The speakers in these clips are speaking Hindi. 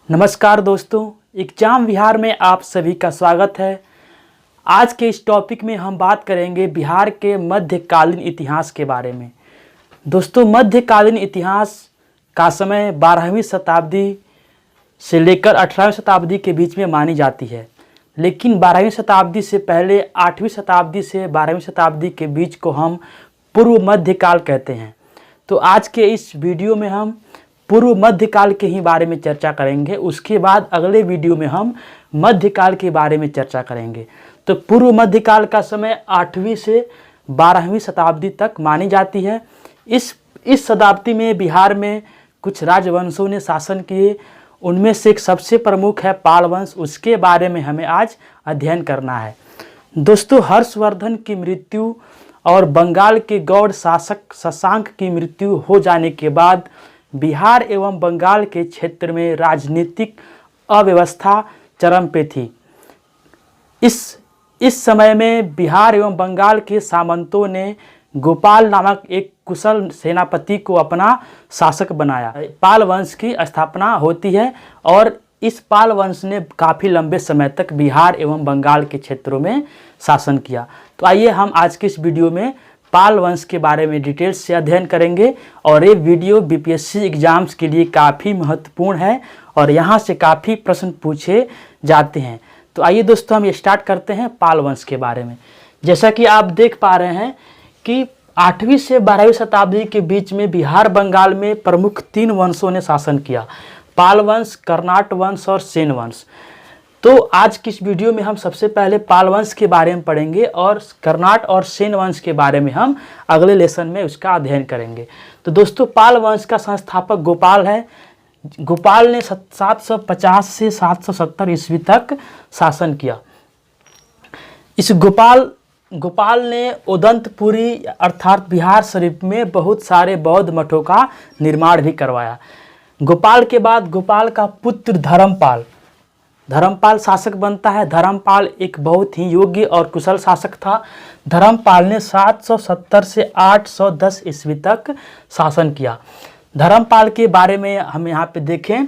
नमस्कार दोस्तों, एग्जाम विहार में आप सभी का स्वागत है। आज के इस टॉपिक में हम बात करेंगे बिहार के मध्यकालीन इतिहास के बारे में। दोस्तों, मध्यकालीन इतिहास का समय 12वीं शताब्दी से लेकर 18वीं शताब्दी के बीच में मानी जाती है, लेकिन 12वीं शताब्दी से पहले 8वीं शताब्दी से 12वीं शताब्दी के बीच को हम पूर्व मध्यकाल कहते हैं। तो आज के इस वीडियो में हम पूर्व मध्यकाल के ही बारे में चर्चा करेंगे। उसके बाद अगले वीडियो में हम मध्यकाल के बारे में चर्चा करेंगे। तो पूर्व मध्यकाल का समय 8वीं से 12वीं शताब्दी तक मानी जाती है। इस शताब्दी में बिहार में कुछ राजवंशों ने शासन किए। उनमें से एक सबसे प्रमुख है पाल वंश। उसके बारे में हमें आज अध्ययन करना है। दोस्तों, हर्षवर्धन की मृत्यु और बंगाल के गौड़ शासक शशांक की मृत्यु हो जाने के बाद बिहार एवं बंगाल के क्षेत्र में राजनीतिक अव्यवस्था चरम पे थी। इस समय में बिहार एवं बंगाल के सामंतों ने गोपाल नामक एक कुशल सेनापति को अपना शासक बनाया। पाल वंश की स्थापना होती है और इस पाल वंश ने काफ़ी लंबे समय तक बिहार एवं बंगाल के क्षेत्रों में शासन किया। तो आइए हम आज के इस वीडियो में पाल वंश के बारे में डिटेल्स से अध्ययन करेंगे और ये वीडियो बीपीएससी एग्जाम्स के लिए काफ़ी महत्वपूर्ण है और यहाँ से काफ़ी प्रश्न पूछे जाते हैं। तो आइए दोस्तों, हम ये स्टार्ट करते हैं पाल वंश के बारे में। जैसा कि आप देख पा रहे हैं कि 8वीं से 12वीं शताब्दी के बीच में बिहार बंगाल में प्रमुख 3 वंशों ने शासन किया: पाल वंश, कर्नाट वंश और सेन वंश। तो आज की इस वीडियो में हम सबसे पहले पाल वंश के बारे में पढ़ेंगे और कर्नाट और सेन वंश के बारे में हम अगले लेसन में उसका अध्ययन करेंगे। तो दोस्तों, पाल वंश का संस्थापक गोपाल है। गोपाल ने 750 से 770 ईस्वी तक शासन किया। इस गोपाल ने उदंतपुरी अर्थात बिहार शरीफ में बहुत सारे बौद्ध मठों का निर्माण भी करवाया। गोपाल के बाद गोपाल का पुत्र धर्मपाल शासक बनता है। धर्मपाल एक बहुत ही योग्य और कुशल शासक था। धर्मपाल ने 770 से 810 ईस्वी तक शासन किया। धर्मपाल के बारे में हम यहाँ पे देखें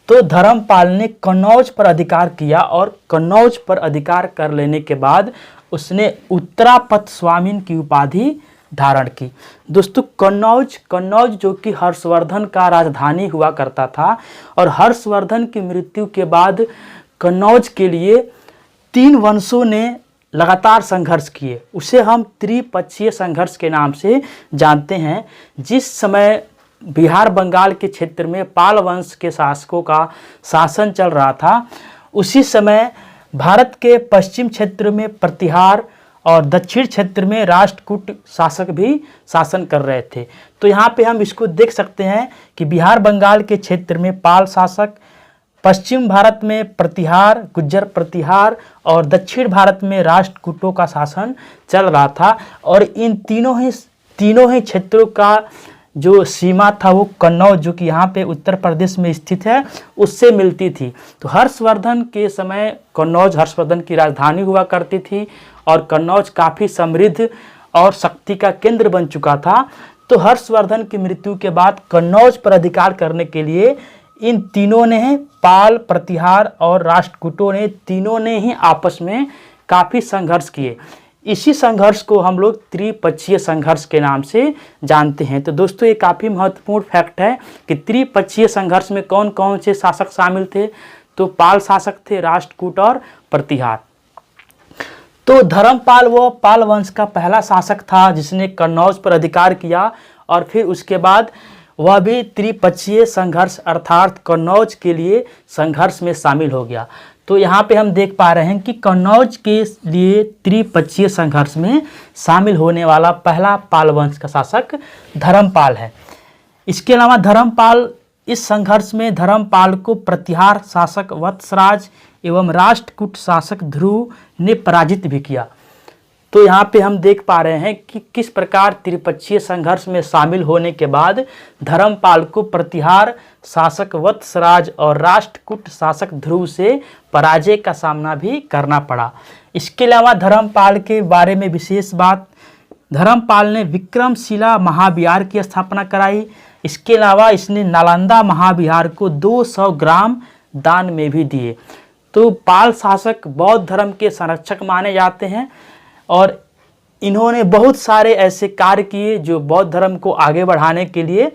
तो धर्मपाल ने कन्नौज पर अधिकार किया और कन्नौज पर अधिकार कर लेने के बाद उसने उत्तरापथ स्वामीन की उपाधि धारण की। दोस्तों, कन्नौज जो कि हर्षवर्धन का राजधानी हुआ करता था और हर्षवर्धन की मृत्यु के बाद कन्नौज के लिए 3 वंशों ने लगातार संघर्ष किए। उसे हम त्रिपक्षीय संघर्ष के नाम से जानते हैं। जिस समय बिहार बंगाल के क्षेत्र में पाल वंश के शासकों का शासन चल रहा था, उसी समय भारत के पश्चिम क्षेत्र में प्रतिहार और दक्षिण क्षेत्र में राष्ट्रकूट शासक भी शासन कर रहे थे। तो यहाँ पे हम इसको देख सकते हैं कि बिहार बंगाल के क्षेत्र में पाल शासक, पश्चिम भारत में प्रतिहार, गुज्जर प्रतिहार और दक्षिण भारत में राष्ट्रकूटों का शासन चल रहा था। और इन तीनों ही क्षेत्रों का जो सीमा था वो कन्नौज, जो कि यहाँ पे उत्तर प्रदेश में स्थित है, उससे मिलती थी। तो हर्षवर्धन के समय कन्नौज हर्षवर्धन की राजधानी हुआ करती थी और कन्नौज काफ़ी समृद्ध और शक्ति का केंद्र बन चुका था। तो हर्षवर्धन की मृत्यु के बाद कन्नौज पर अधिकार करने के लिए इन तीनों ने, पाल, प्रतिहार और राष्ट्रकूटों ने, तीनों ने ही आपस में काफ़ी संघर्ष किए। इसी संघर्ष को हम लोग त्रिपक्षीय संघर्ष के नाम से जानते हैं। तो दोस्तों, ये काफ़ी महत्वपूर्ण फैक्ट है कि त्रिपक्षीय संघर्ष में कौन कौन से शासक शामिल थे। तो पाल शासक थे, राष्ट्रकूट और प्रतिहार। तो धर्मपाल वो पाल वंश का पहला शासक था जिसने कन्नौज पर अधिकार किया और फिर उसके बाद वह भी त्रिपक्षीय संघर्ष अर्थात कन्नौज के लिए संघर्ष में शामिल हो गया। तो यहाँ पे हम देख पा रहे हैं कि कन्नौज के लिए त्रिपक्षीय संघर्ष में शामिल होने वाला पहला पाल वंश का शासक धर्मपाल है। इसके अलावा इस संघर्ष में धर्मपाल को प्रतिहार शासक वत्सराज एवं राष्ट्रकूट शासक ध्रुव ने पराजित भी किया। तो यहाँ पे हम देख पा रहे हैं कि किस प्रकार त्रिपक्षीय संघर्ष में शामिल होने के बाद धर्मपाल को प्रतिहार शासक वत्सराज और राष्ट्रकूट शासक ध्रुव से पराजय का सामना भी करना पड़ा। इसके अलावा धर्मपाल के बारे में विशेष बात, धर्मपाल ने विक्रमशिला महाविहार की स्थापना कराई। इसके अलावा इसने नालंदा महाविहार को 200 ग्राम दान में भी दिए। तो पाल शासक बौद्ध धर्म के संरक्षक माने जाते हैं और इन्होंने बहुत सारे ऐसे कार्य किए जो बौद्ध धर्म को आगे बढ़ाने के लिए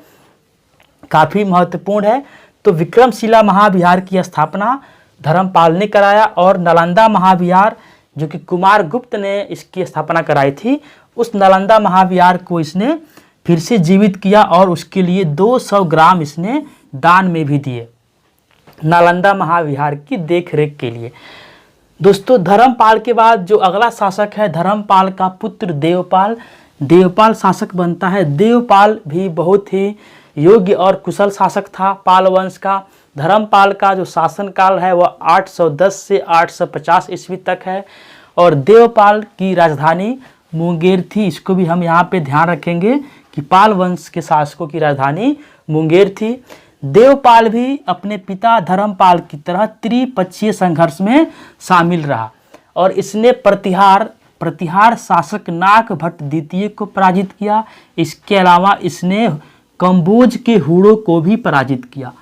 काफ़ी महत्वपूर्ण है। तो विक्रमशिला महाविहार की स्थापना धर्मपाल ने कराया और नालंदा महाविहार जो कि कुमारगुप्त ने इसकी स्थापना कराई थी, उस नालंदा महाविहार को इसने फिर से जीवित किया और उसके लिए 200 ग्राम इसने दान में भी दिए नालंदा महाविहार की देखरेख के लिए। दोस्तों, धर्मपाल के बाद जो अगला शासक है धर्मपाल का पुत्र देवपाल, देवपाल शासक बनता है। देवपाल भी बहुत ही योग्य और कुशल शासक था पाल वंश का। धर्मपाल का जो शासनकाल है वह 810 से 850 ईस्वी तक है और देवपाल की राजधानी मुंगेर थी। इसको भी हम यहाँ पे ध्यान रखेंगे कि पाल वंश के शासकों की राजधानी मुंगेर थी। देवपाल भी अपने पिता धर्मपाल की तरह त्रिपक्षीय संघर्ष में शामिल रहा और इसने प्रतिहार शासक नाग भट्ट द्वितीय को पराजित किया। इसके अलावा इसने कंबोज के हुड़ों को भी पराजित किया।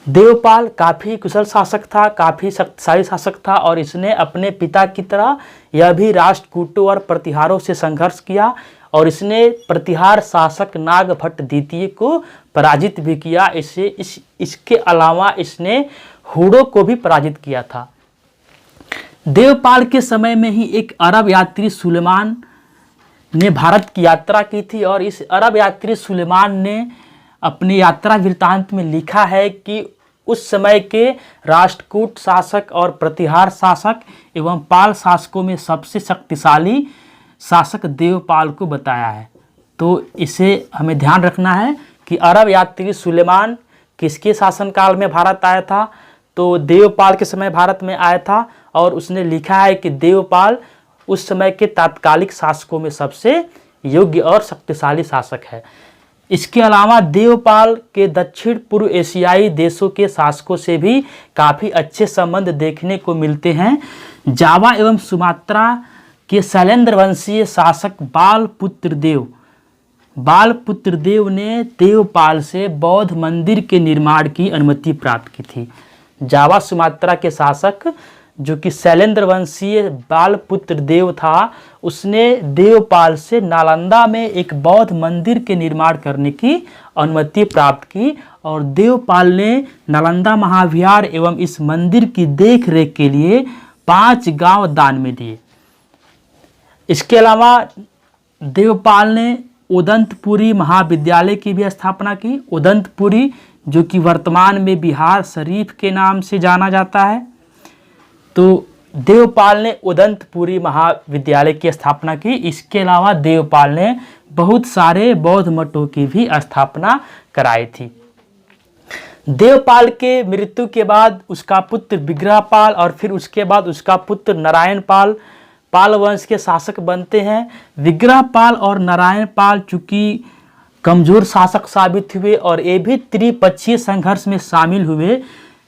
देवपाल काफ़ी कुशल शासक था, काफ़ी शक्तिशाली शासक था और इसने अपने पिता की तरह यह भी राष्ट्रकूटों और प्रतिहारों से संघर्ष किया और इसने प्रतिहार शासक नाग भट्ट द्वितीय को पराजित भी किया। इसके अलावा इसने हुड़ों को भी पराजित किया था। देवपाल के समय में ही एक अरब यात्री सुलेमान ने भारत की यात्रा की थी और इस अरब यात्री सुलेमान ने अपनी यात्रा वृत्तांत में लिखा है कि उस समय के राष्ट्रकूट शासक और प्रतिहार शासक एवं पाल शासकों में सबसे शक्तिशाली शासक देवपाल को बताया है। तो इसे हमें ध्यान रखना है कि अरब यात्री सुलेमान किसके शासनकाल में भारत आया था, तो देवपाल के समय भारत में आया था और उसने लिखा है कि देवपाल उस समय के तात्कालिक शासकों में सबसे योग्य और शक्तिशाली शासक है। इसके अलावा देवपाल के दक्षिण पूर्व एशियाई देशों के शासकों से भी काफ़ी अच्छे संबंध देखने को मिलते हैं। जावा एवं सुमात्रा के शैलेंद्र वंशीय शासक बालपुत्र देव ने देवपाल से बौद्ध मंदिर के निर्माण की अनुमति प्राप्त की थी। जावा सुमात्रा के शासक जो कि शैलेंद्र वंशीय बालपुत्र देव था, उसने देवपाल से नालंदा में एक बौद्ध मंदिर के निर्माण करने की अनुमति प्राप्त की और देवपाल ने नालंदा महाविहार एवं इस मंदिर की देख रेख के लिए 5 गांव दान में दिए। इसके अलावा देवपाल ने उदंतपुरी महाविद्यालय की भी स्थापना की। उदंतपुरी जो कि वर्तमान में बिहार शरीफ के नाम से जाना जाता है। तो देवपाल ने उदंतपुरी महाविद्यालय की स्थापना की। इसके अलावा देवपाल ने बहुत सारे बौद्ध मठों की भी स्थापना कराई थी। देवपाल के मृत्यु के बाद उसका पुत्र विग्रहपाल और फिर उसके बाद उसका पुत्र नारायणपाल पाल वंश के शासक बनते हैं। विग्रहपाल और नारायणपाल चूंकि कमजोर शासक साबित हुए और ये भी त्रिपक्षीय संघर्ष में शामिल हुए,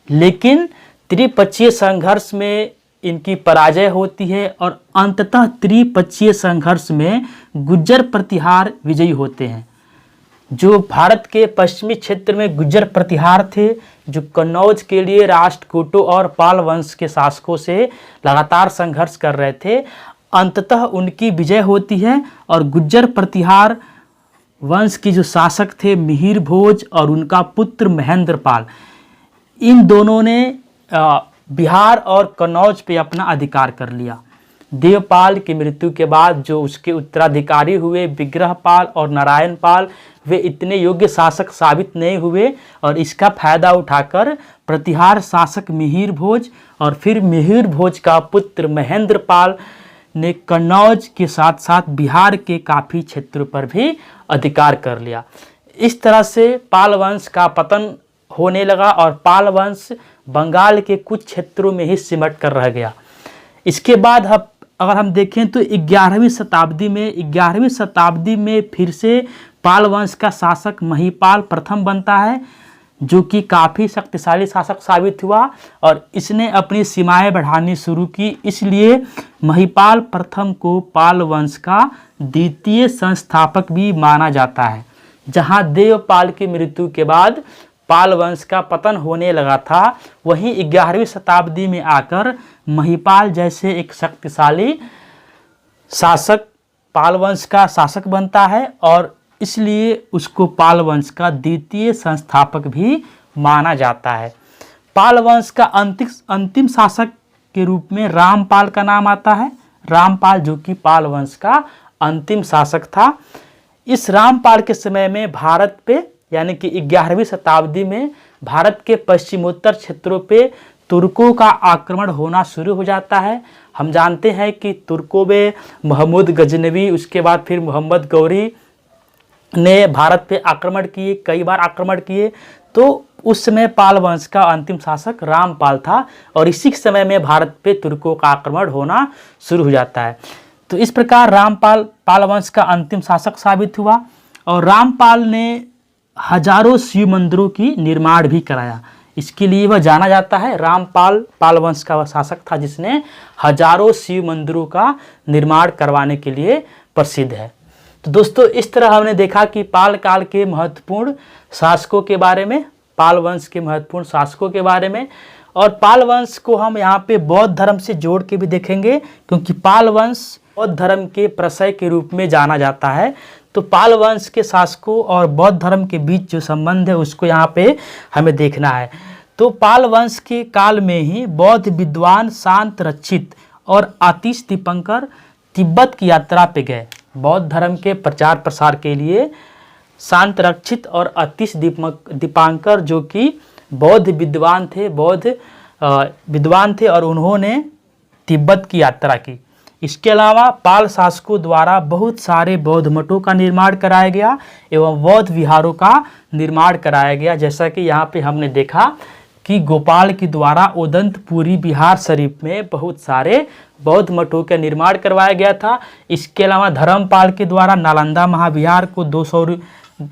लेकिन त्रिपक्षीय संघर्ष में इनकी पराजय होती है और अंततः त्रिपक्षीय संघर्ष में गुज्जर प्रतिहार विजयी होते हैं। जो भारत के पश्चिमी क्षेत्र में गुज्जर प्रतिहार थे, जो कन्नौज के लिए राष्ट्रकूटों और पाल वंश के शासकों से लगातार संघर्ष कर रहे थे, अंततः उनकी विजय होती है और गुज्जर प्रतिहार वंश के जो शासक थे मिहिर भोज और उनका पुत्र महेंद्रपाल, इन दोनों ने बिहार और कन्नौज पे अपना अधिकार कर लिया। देवपाल की मृत्यु के बाद जो उसके उत्तराधिकारी हुए विग्रहपाल और नारायणपाल, वे इतने योग्य शासक साबित नहीं हुए और इसका फायदा उठाकर प्रतिहार शासक मिहिर भोज और फिर मिहिर भोज का पुत्र महेंद्रपाल ने कन्नौज के साथ साथ बिहार के काफ़ी क्षेत्रों पर भी अधिकार कर लिया। इस तरह से पाल वंश का पतन होने लगा और पाल वंश बंगाल के कुछ क्षेत्रों में ही सिमट कर रह गया। इसके बाद अगर हम देखें तो 11वीं शताब्दी में फिर से पाल वंश का शासक महिपाल प्रथम बनता है, जो कि काफ़ी शक्तिशाली शासक साबित हुआ और इसने अपनी सीमाएं बढ़ानी शुरू की। इसलिए महिपाल प्रथम को पाल वंश का द्वितीय संस्थापक भी माना जाता है। जहां देवपाल की मृत्यु के बाद पाल वंश का पतन होने लगा था, वहीं 11वीं शताब्दी में आकर महिपाल जैसे एक शक्तिशाली शासक पाल वंश का शासक बनता है और इसलिए उसको पाल वंश का द्वितीय संस्थापक भी माना जाता है। पाल वंश का अंतिम शासक के रूप में रामपाल का नाम आता है। रामपाल जो कि पाल वंश का अंतिम शासक था। इस रामपाल के समय में भारत पे यानी कि 11वीं शताब्दी में भारत के पश्चिमोत्तर क्षेत्रों पे तुर्कों का आक्रमण होना शुरू हो जाता है। हम जानते हैं कि तुर्कों में महमूद गजनवी, उसके बाद फिर मोहम्मद गौरी ने भारत पे आक्रमण किए, कई बार आक्रमण किए। तो उस समय पाल वंश का अंतिम शासक रामपाल था और इसी समय में भारत पे तुर्कों का आक्रमण होना शुरू हो जाता है। तो इस प्रकार रामपाल पाल वंश का अंतिम शासक साबित हुआ और रामपाल ने हजारों शिव मंदिरों की निर्माण भी कराया। इसके लिए वह जाना जाता है। रामपाल पाल वंश का वह शासक था जिसने हजारों शिव मंदिरों का निर्माण करवाने के लिए प्रसिद्ध है। तो दोस्तों, इस तरह हमने देखा कि पाल काल के महत्वपूर्ण शासकों के बारे में, पाल वंश के महत्वपूर्ण शासकों के बारे में, और पाल वंश को हम यहाँ पे बौद्ध धर्म से जोड़ के भी देखेंगे क्योंकि पाल वंश बौद्ध धर्म के प्रशय के रूप में जाना जाता है। तो पाल वंश के शासकों और बौद्ध धर्म के बीच जो संबंध है उसको यहाँ पे हमें देखना है। तो पाल वंश के काल में ही बौद्ध विद्वान शांत रक्षित और आतिश दीपंकर तिब्बत की यात्रा पे गए। बौद्ध धर्म के प्रचार प्रसार के लिए शांत रक्षित और आतिश दीपंकर जो कि बौद्ध विद्वान थे और उन्होंने तिब्बत की यात्रा की। इसके अलावा पाल शासकों द्वारा बहुत सारे बौद्ध मठों का निर्माण कराया गया एवं बौद्ध विहारों का निर्माण कराया गया। जैसा कि यहाँ पे हमने देखा कि गोपाल के द्वारा उदंतपुरी बिहार शरीफ में बहुत सारे बौद्ध मठों का निर्माण करवाया गया था। इसके अलावा धर्मपाल के द्वारा नालंदा महाविहार को 200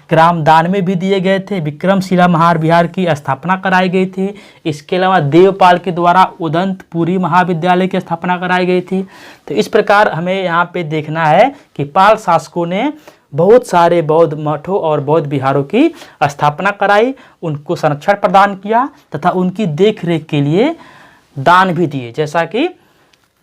ग्राम दान में भी दिए गए थे। विक्रमशिला महाविहार की स्थापना कराई गई थी। इसके अलावा देवपाल के द्वारा उदंतपुरी महाविद्यालय की स्थापना कराई गई थी। तो इस प्रकार हमें यहाँ पे देखना है कि पाल शासकों ने बहुत सारे बौद्ध मठों और बौद्ध विहारों की स्थापना कराई, उनको संरक्षण प्रदान किया तथा उनकी देखरेख के लिए दान भी दिए। जैसा कि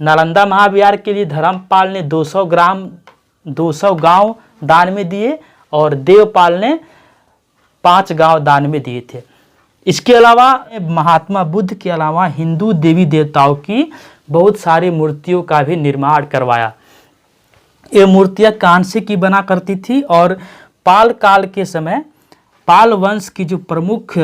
नालंदा महाविहार के लिए धर्मपाल ने 200 गांव दान में दिए और देवपाल ने 5 गांव दान में दिए थे। इसके अलावा महात्मा बुद्ध के अलावा हिंदू देवी देवताओं की बहुत सारी मूर्तियों का भी निर्माण करवाया। ये मूर्तियां कांसे की बना करती थी और पाल काल के समय पाल वंश की जो प्रमुख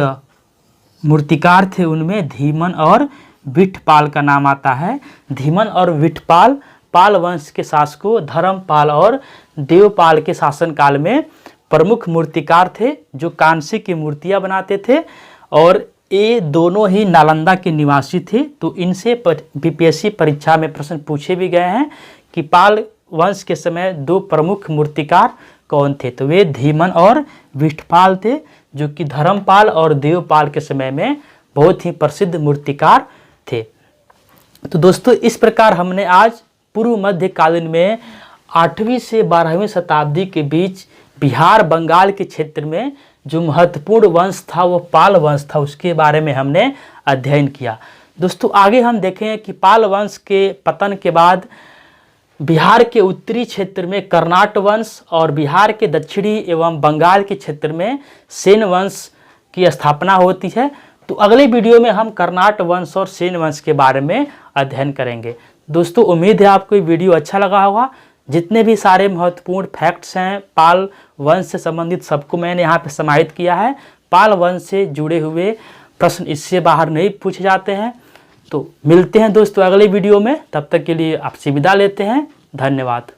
मूर्तिकार थे उनमें धीमन और विठपाल का नाम आता है। धीमन और विठपाल पाल वंश के शासकों धर्मपाल और देवपाल के शासनकाल में प्रमुख मूर्तिकार थे जो कांसे की मूर्तियां बनाते थे और ये दोनों ही नालंदा के निवासी थे। तो इनसे बीपीएससी परीक्षा में प्रश्न पूछे भी गए हैं कि पाल वंश के समय 2 प्रमुख मूर्तिकार कौन थे। तो वे धीमन और विठपाल थे जो कि धर्मपाल और देवपाल के समय में बहुत ही प्रसिद्ध मूर्तिकार थे। तो दोस्तों, इस प्रकार हमने आज पूर्व मध्यकालीन में 8वीं से 12वीं शताब्दी के बीच बिहार बंगाल के क्षेत्र में जो महत्वपूर्ण वंश था वो पाल वंश था, उसके बारे में हमने अध्ययन किया। दोस्तों, आगे हम देखें कि पाल वंश के पतन के बाद बिहार के उत्तरी क्षेत्र में कर्नाट वंश और बिहार के दक्षिणी एवं बंगाल के क्षेत्र में सेन वंश की स्थापना होती है। तो अगले वीडियो में हम कर्नाट वंश और सेन वंश के बारे में अध्ययन करेंगे। दोस्तों, उम्मीद है आपको ये वीडियो अच्छा लगा होगा। जितने भी सारे महत्वपूर्ण फैक्ट्स हैं पाल वंश से संबंधित सबको मैंने यहाँ पे समाहित किया है। पाल वंश से जुड़े हुए प्रश्न इससे बाहर नहीं पूछे जाते हैं। तो मिलते हैं दोस्तों अगले वीडियो में, तब तक के लिए आपसे विदा लेते हैं। धन्यवाद।